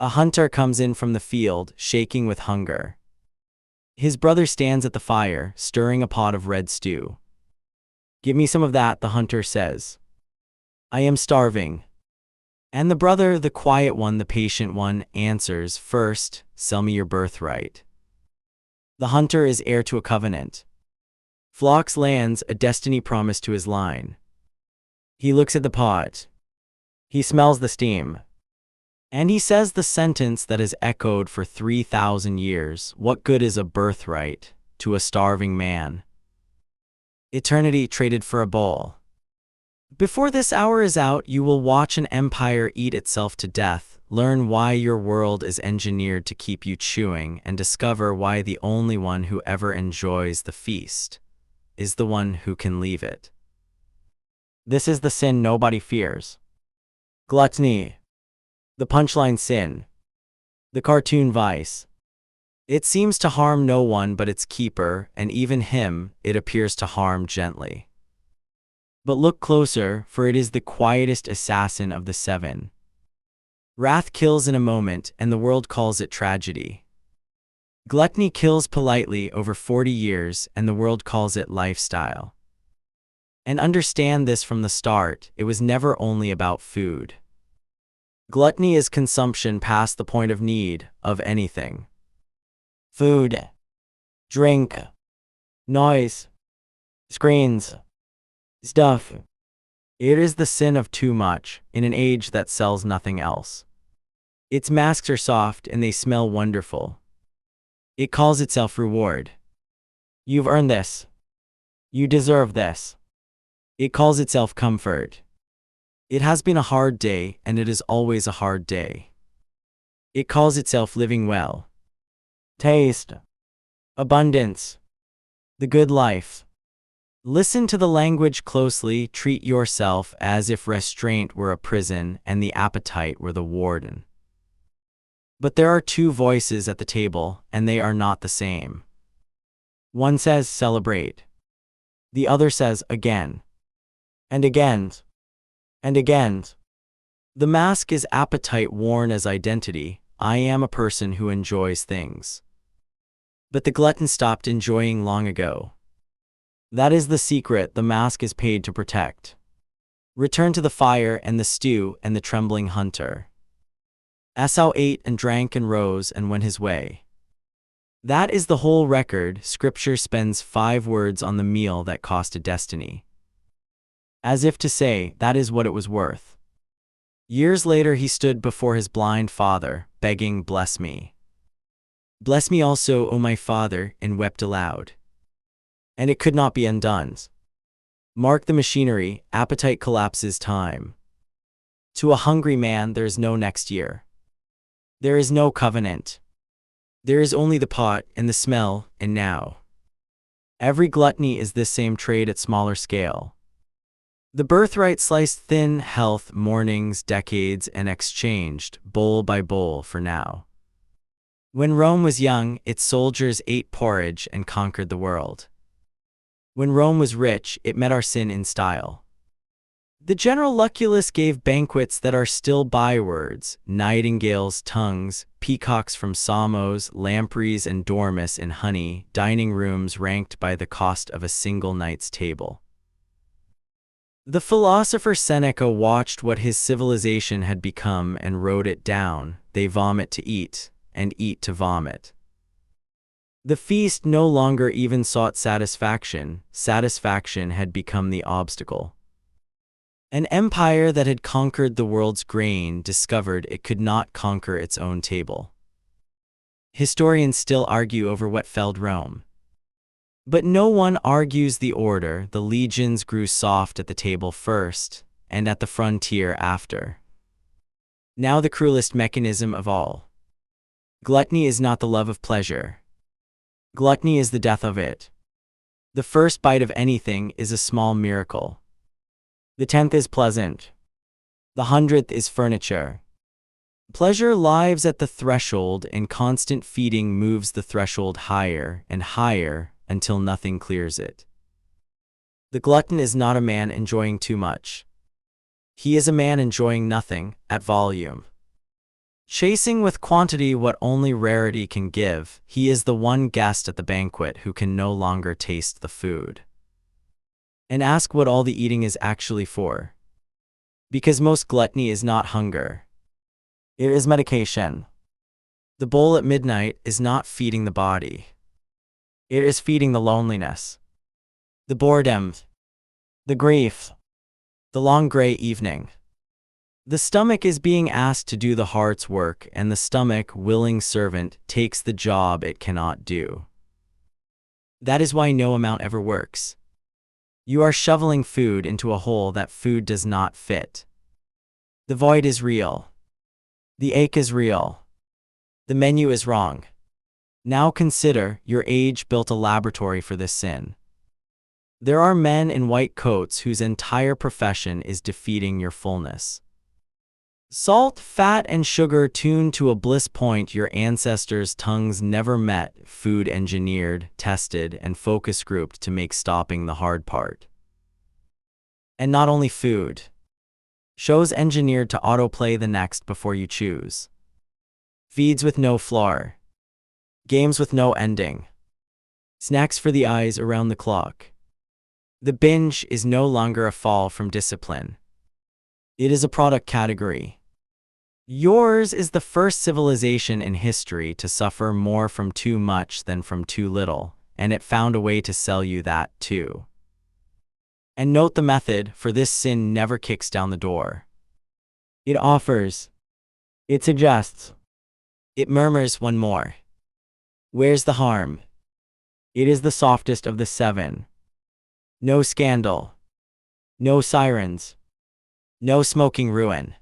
A hunter comes in from the field, shaking with hunger. His brother stands at the fire, stirring a pot of red stew. "Give me some of that," the hunter says. "I am starving." And the brother, the quiet one, the patient one, answers, "First, sell me your birthright." The hunter is heir to a covenant. Flocks, lands, a destiny promised to his line. He looks at the pot. He smells the steam. And he says the sentence that has echoed for 3,000 years, "What good is a birthright to a starving man? Eternity traded for a bowl." Before this hour is out, you will watch an empire eat itself to death, learn why your world is engineered to keep you chewing, and discover why the only one who ever enjoys the feast is the one who can leave it. This is the sin nobody fears. Gluttony. The punchline sin. The cartoon vice. It seems to harm no one but its keeper, and even him it appears to harm gently. But look closer, for it is the quietest assassin of the seven. Wrath kills in a moment, and the world calls it tragedy. Gluttony kills politely over 40 years, and the world calls it lifestyle. And understand this from the start, it was never only about food. Gluttony is consumption past the point of need, of anything. Food, drink, noise, screens, stuff. It is the sin of too much, in an age that sells nothing else. Its masks are soft and they smell wonderful. It calls itself reward. You've earned this. You deserve this. It calls itself comfort. It has been a hard day, and it is always a hard day. It calls itself living well. Taste. Abundance. The good life. Listen to the language closely, treat yourself as if restraint were a prison and the appetite were the warden. But there are two voices at the table, and they are not the same. One says, "Celebrate." The other says, "Again. And again. And again." The mask is appetite worn as identity. I am a person who enjoys things. But the glutton stopped enjoying long ago. That is the secret the mask is paid to protect. Return to the fire and the stew and the trembling hunter. Esau ate and drank and rose and went his way. That is the whole record. Scripture spends 5 words on the meal that cost a destiny. As if to say, that is what it was worth. Years later he stood before his blind father, begging, "Bless me. Bless me also, O my father," and wept aloud. And it could not be undone. Mark the machinery, appetite collapses time. To a hungry man there is no next year. There is no covenant. There is only the pot and the smell, and now. Every gluttony is this same trade at smaller scale. The birthright sliced thin, health, mornings, decades, and exchanged, bowl by bowl for now. When Rome was young, its soldiers ate porridge and conquered the world. When Rome was rich, it met our sin in style. The General Lucullus gave banquets that are still bywords, nightingales' tongues, peacocks from Samos, lampreys and dormice in honey, dining rooms ranked by the cost of a single night's table. The philosopher Seneca watched what his civilization had become and wrote it down. They vomit to eat, and eat to vomit. The feast no longer even sought satisfaction. Satisfaction had become the obstacle. An empire that had conquered the world's grain discovered it could not conquer its own table. Historians still argue over what felled Rome. But no one argues the order. The legions grew soft at the table first, and at the frontier after. Now the cruelest mechanism of all. Gluttony is not the love of pleasure. Gluttony is the death of it. The first bite of anything is a small miracle. The 10th is pleasant. The 100th is furniture. Pleasure lives at the threshold, and constant feeding moves the threshold higher and higher until nothing clears it. The glutton is not a man enjoying too much. He is a man enjoying nothing, at volume. Chasing with quantity what only rarity can give, he is the one guest at the banquet who can no longer taste the food. And ask what all the eating is actually for. Because most gluttony is not hunger. It is medication. The bowl at midnight is not feeding the body. It is feeding the loneliness, the boredom, the grief, the long gray evening. The stomach is being asked to do the heart's work, and the stomach, willing servant, takes the job it cannot do. That is why no amount ever works. You are shoveling food into a hole that food does not fit. The void is real. The ache is real. The menu is wrong. Now consider, your age built a laboratory for this sin. There are men in white coats whose entire profession is defeating your fullness. Salt, fat, and sugar tuned to a bliss point your ancestors' tongues never met, food engineered, tested, and focus grouped to make stopping the hard part. And not only food. Shows engineered to autoplay the next before you choose. Feeds with no floor. Games with no ending. Snacks for the eyes around the clock. The binge is no longer a fall from discipline. It is a product category. Yours is the first civilization in history to suffer more from too much than from too little, and it found a way to sell you that, too. And note the method, for this sin never kicks down the door. It offers. It suggests. It murmurs one more. Where's the harm? It is the softest of the seven. No scandal. No sirens. No smoking ruin.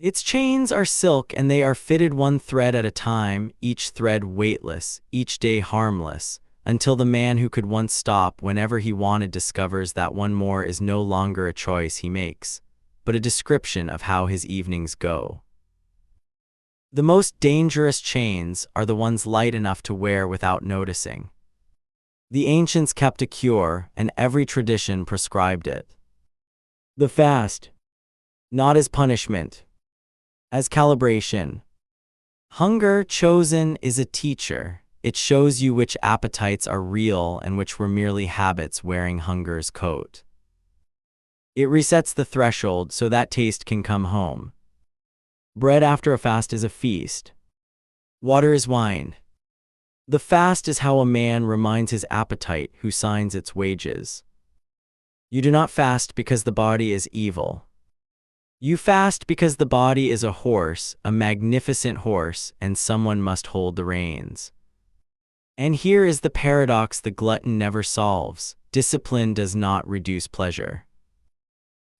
Its chains are silk, and they are fitted one thread at a time, each thread weightless, each day harmless, until the man who could once stop whenever he wanted discovers that one more is no longer a choice he makes, but a description of how his evenings go. The most dangerous chains are the ones light enough to wear without noticing. The ancients kept a cure, and every tradition prescribed it. The fast. Not as punishment. As calibration. Hunger chosen is a teacher. It shows you which appetites are real and which were merely habits wearing hunger's coat. It resets the threshold so that taste can come home. Bread after a fast is a feast. Water is wine. The fast is how a man reminds his appetite who signs its wages. You do not fast because the body is evil. You fast because the body is a horse, a magnificent horse, and someone must hold the reins. And here is the paradox the glutton never solves. Discipline does not reduce pleasure.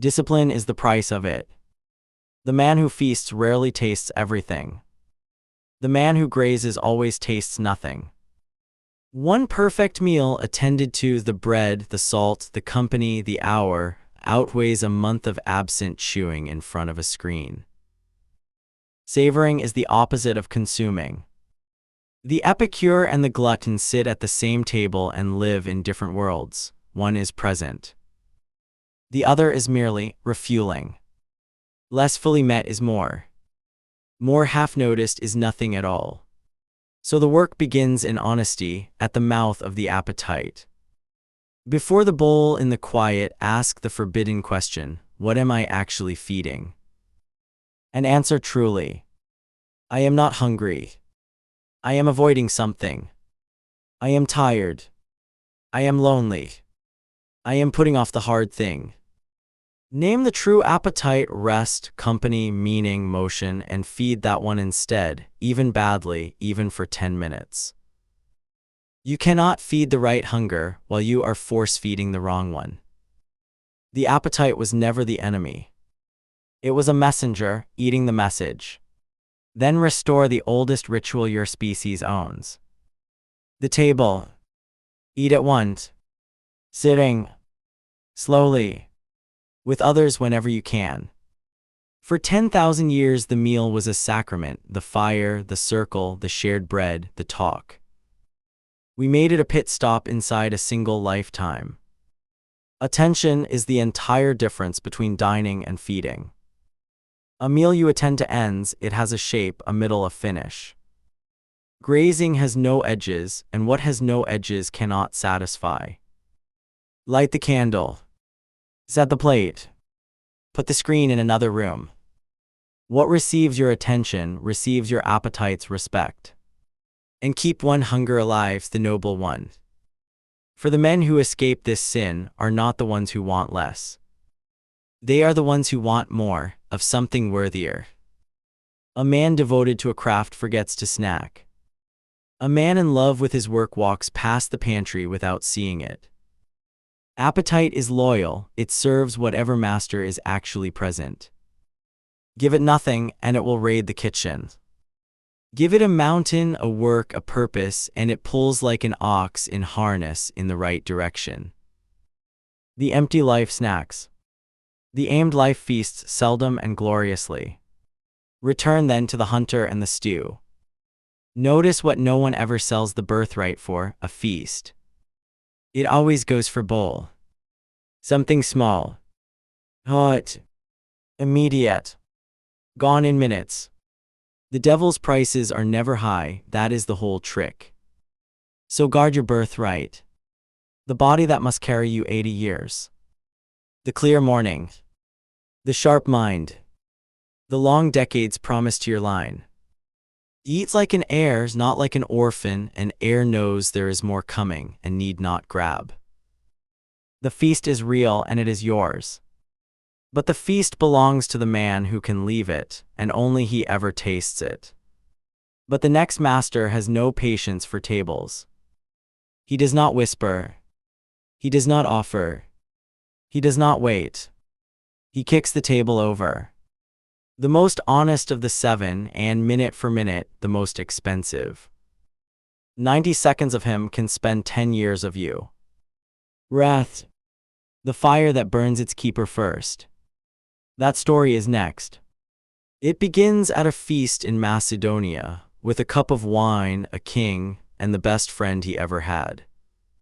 Discipline is the price of it. The man who feasts rarely tastes everything. The man who grazes always tastes nothing. One perfect meal attended to, the bread, the salt, the company, the hour, outweighs a month of absent chewing in front of a screen. Savoring is the opposite of consuming. The epicure and the glutton sit at the same table and live in different worlds. One is present. The other is merely refueling. Less fully met is more. More half-noticed is nothing at all. So the work begins in honesty, at the mouth of the appetite. Before the bowl in the quiet, ask the forbidden question, what am I actually feeding? And answer truly. I am not hungry. I am avoiding something. I am tired. I am lonely. I am putting off the hard thing. Name the true appetite, rest, company, meaning, motion, and feed that one instead, even badly, even for 10 minutes. You cannot feed the right hunger while you are force-feeding the wrong one. The appetite was never the enemy. It was a messenger, eating the message. Then restore the oldest ritual your species owns. The table. Eat at once. Sitting. Slowly. With others whenever you can. For 10,000 years the meal was a sacrament, the fire, the circle, the shared bread, the talk. We made it a pit stop inside a single lifetime. Attention is the entire difference between dining and feeding. A meal you attend to ends, it has a shape, a middle, a finish. Grazing has no edges, and what has no edges cannot satisfy. Light the candle. Set the plate. Put the screen in another room. What receives your attention receives your appetite's respect. And keep one hunger alive, the noble one. For the men who escape this sin are not the ones who want less. They are the ones who want more, of something worthier. A man devoted to a craft forgets to snack. A man in love with his work walks past the pantry without seeing it. Appetite is loyal, it serves whatever master is actually present. Give it nothing, and it will raid the kitchen. Give it a mountain, a work, a purpose, and it pulls like an ox in harness in the right direction. The empty life snacks. The aimed life feasts seldom and gloriously. Return then to the hunter and the stew. Notice what no one ever sells the birthright for, a feast. It always goes for bowl. Something small. Hot. Immediate. Gone in minutes. The devil's prices are never high, that is the whole trick. So guard your birthright. The body that must carry you 80 years. The clear morning. The sharp mind. The long decades promised to your line. Eat like an heir, not like an orphan, an heir knows there is more coming and need not grab. The feast is real and it is yours. But the feast belongs to the man who can leave it, and only he ever tastes it. But the next master has no patience for tables. He does not whisper. He does not offer. He does not wait. He kicks the table over. The most honest of the seven, and minute for minute, the most expensive. 90 seconds of him can spend 10 years of you. Wrath. The fire that burns its keeper first. That story is next. It begins at a feast in Macedonia, with a cup of wine, a king, and the best friend he ever had.